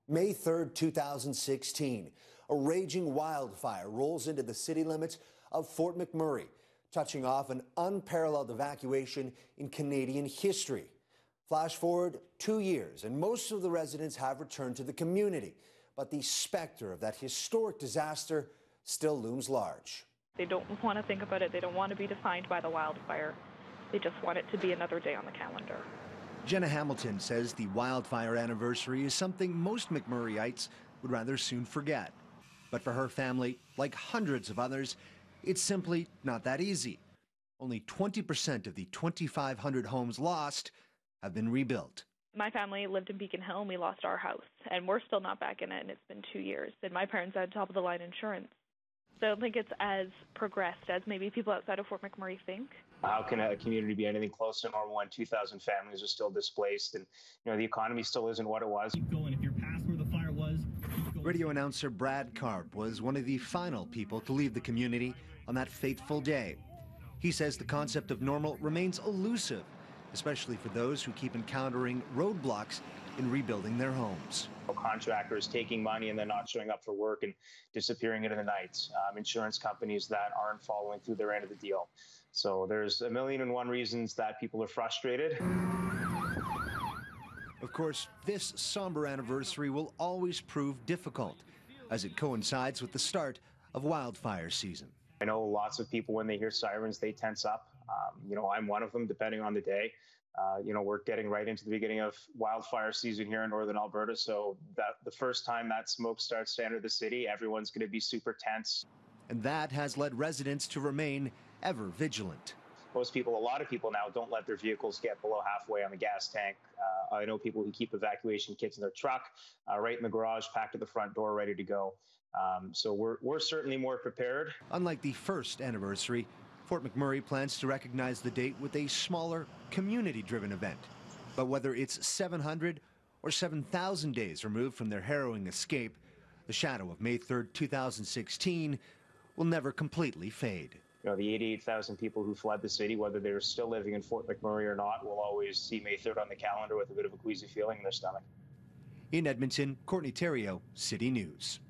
May 3rd, 2016, a raging wildfire rolls into the city limits of Fort McMurray, touching off an unparalleled evacuation in Canadian history. Flash forward 2 years, and most of the residents have returned to the community, but the specter of that historic disaster still looms large. They don't want to think about it. They don't want to be defined by the wildfire. They just want it to be another day on the calendar. Jenna Hamilton says the wildfire anniversary is something most McMurrayites would rather soon forget. But for her family, like hundreds of others, it's simply not that easy. Only 20% of the 2,500 homes lost have been rebuilt. My family lived in Beacon Hill and we lost our house, and we're still not back in it, and it's been 2 years. And my parents had top-of-the-line insurance. So I don't think it's as progressed as maybe people outside of Fort McMurray think. How can a community be anything close to normal when 2,000 families are still displaced and the economy still isn't what it was? Keep going. If you're past where the fire was, Radio announcer Brad Karp was one of the final people to leave the community on that fateful day. He says the concept of normal remains elusive, especially for those who keep encountering roadblocks in rebuilding their homes. Contractors taking money and then not showing up for work and disappearing into the night. Insurance companies that aren't following through their end of the deal. So there's a million and one reasons that people are frustrated. Of course, this somber anniversary will always prove difficult as it coincides with the start of wildfire season. I know lots of people, when they hear sirens, they tense up. I'm one of them, depending on the day. We're getting right into the beginning of wildfire season here in northern Alberta, so that the first time that smoke starts to enter the city, everyone's going to be super tense. And that has led residents to remain ever vigilant. A lot of people now don't let their vehicles get below halfway on the gas tank. I know people who keep evacuation kits in their truck, right in the garage, packed at the front door, ready to go. So we're certainly more prepared. Unlike the first anniversary, Fort McMurray plans to recognize the date with a smaller, community-driven event. But whether it's 700 or 7,000 days removed from their harrowing escape, the shadow of May 3rd, 2016 will never completely fade. The 88,000 people who fled the city, whether they're still living in Fort McMurray or not, will always see May 3rd on the calendar with a bit of a queasy feeling in their stomach. In Edmonton, Courtney Theriault, City News.